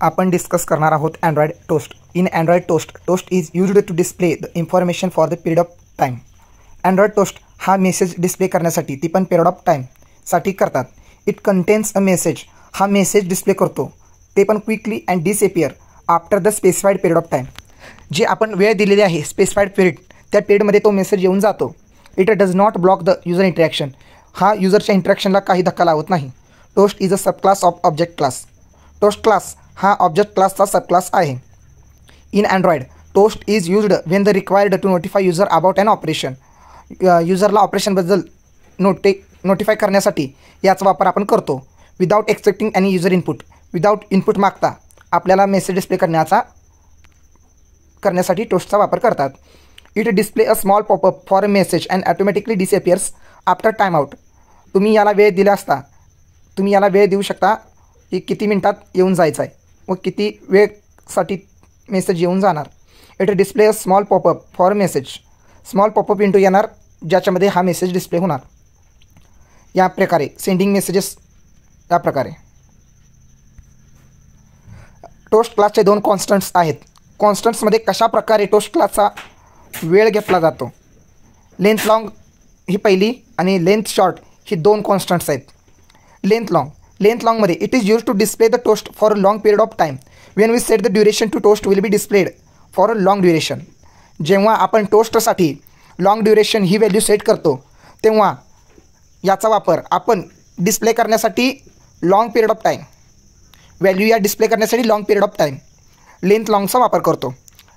आपण डिस्कस करणार आहोत Android toast. In Android toast is used to display the information for the period of time. Android toast हा message display करण्यासाठी ती पण पिरियड ऑफ टाईमसाठी करतात. It contains a message. हा मेसेज डिस्प्ले करतो ते पण quickly and disappear after the specified period of time. जे आपण वेळ दिलेली आहे स्पेसिफाईड पिरियड, त्या पिरियडमध्ये तो मेसेज येऊन जातो. It does not block the user interaction. हा युजरच्या इंटरॅक्शनला काही धक्का लावत नाही. Toast is a sub class of object class. Toast class हा ऑब्जेक्ट क्लासचा सब क्लास आहे. In Android toast is used when the required to notify user about an operation. युजरला ऑपरेशनबद्दल नोटिफाय करण्यासाठी याचा वापर आपण करतो. Without accepting any user input. Without input मागता आपल्याला मेसेज डिस्प्ले करण्यासाठी टोस्टचा वापर करतात. It display a small popup for a message and automatically disappears after time out. तुम्ही याला वेळ दिला असता, तुम्ही याला वेळ देऊ शकता की किती मिनटात येऊन जायचं आहे व किती वेळसाठी मेसेज येऊन जाणार. It display a small popup for message. Small popup into येणार ज्याच्यामध्ये हा मेसेज डिस्प्ले होणार. या प्रकारे सेंडिंग मेसेजेस या प्रकारे. टोस्ट क्लासचे दोन कॉन्स्टंट्स आहेत. कॉन्स्टंट्समध्ये कशा प्रकारे टोस्ट क्लासचा वेळ घेतला जातो. लेंथ लॉंग ही पहिली आणि लेंथ शॉर्ट ही दोन कॉन्स्टंट्स आहेत. लेंथ लॉंगमध्ये it is use to display the toast for a long period of time. When we set the duration to toast will be displayed for a long duration. जेव्हा आपण टोस्टसाठी long duration ही value set करतो तेव्हा याचा वापर आपण display करण्यासाठी long period of time, value या डिस्प्ले करण्यासाठी long period of time length लॉंगचा वापर करतो.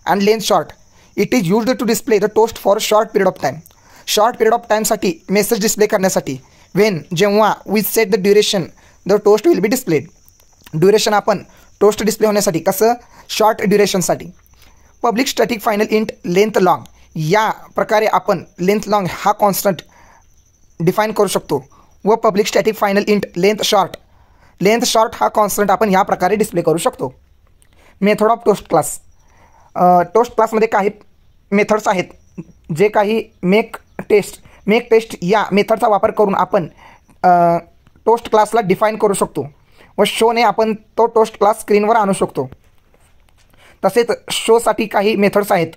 And length short it is used to display the toast for short period of time. Short period of टाईमसाठी मेसेज डिस्प्ले करण्यासाठी जेव्हा we set the duration the toast will be displayed. Duration आपण toast display होण्यासाठी कसं, short ड्युरेशनसाठी. Public static final int length long. या प्रकारे आपण लेंथ लॉंग हा कॉन्स्टंट डिफाईन करू शकतो व public static final int length short हा कॉन्स्टंट आपण ह्या प्रकारे डिस्प्ले करू शकतो. Method of toast class. Toast क्लासमध्ये काही मेथड्स आहेत. जे काही मेक टेस्ट या मेथडचा वापर करून आपण टोस्ट क्लासला डिफाईन करू शकतो व शोने आपण तो टोस्ट क्लास स्क्रीनवर आणू शकतो. तसेच शोसाठी काही मेथड्स आहेत.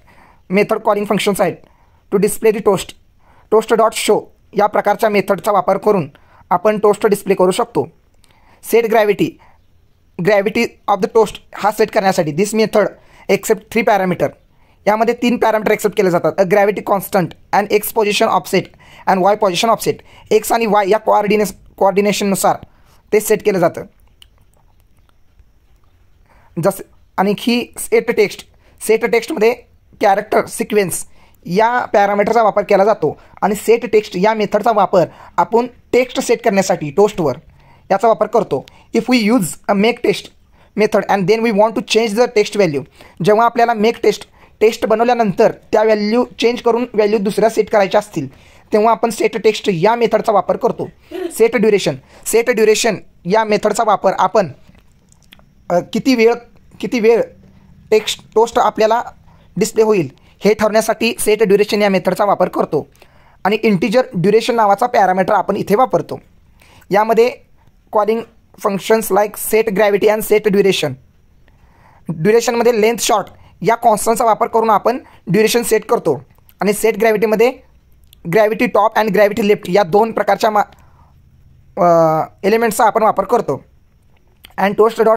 मेथड कॉलिंग फंक्शन्स आहेत. To display the toast dot show या प्रकारच्या मेथडचा वापर करून आपण टोस्ट डिस्प्ले करू शकतो. Set gravity of the toast हा सेट करण्यासाठी दिस मेथड एक्सेप्ट 3 पॅरामीटर. यामध्ये 3 पॅरामीटर एक्सेप्ट केले जातात. A gravity constant and X position offset and Y position offset. X आणि वाय या कोऑर्डिनेशननुसार ते सेट केलं जातं. जसं आणि ही सेट टेक्स्टमध्ये कॅरेक्टर सिक्वेन्स या पॅरामीटरचा वापर केला जातो. आणि सेट टेक्स्ट या मेथडचा वापर आपण टेक्स्ट सेट करण्यासाठी टोस्टवर याचा वापर करतो. If we use a make test method and then we want to change the text value. जेव्हा आपल्याला मेक टेस्ट बनवल्यानंतर त्या व्हॅल्यू चेंज करून व्हॅल्यू दुसऱ्या सेट करायच्या असतील तेव्हा आपण सेट टेक्स्ट या मेथडचा वापर करतो. सेट ड्युरेशन या मेथडचा वापर आपण किती वेळ टोस्ट आपल्याला डिस्प्ले होईल हे ठरवण्यासाठी सेट ड्युरेशन या मेथडचा वापर करतो. आणि इंटिजर ड्युरेशन नावाचा पॅरामीटर आपण इथे वापरतो. यामध्ये calling functions like set gravity and set duration. ड्युरेशनमध्ये लेंथ शॉर्ट या कॉन्स्टंटचा वापर करून आपण ड्युरेशन सेट करतो. आणि सेट ग्रॅव्हिटीमध्ये gravity top and gravity left या 2 प्रकारच्या एलिमेंट्सचा आपण वापर करतो. And toast dot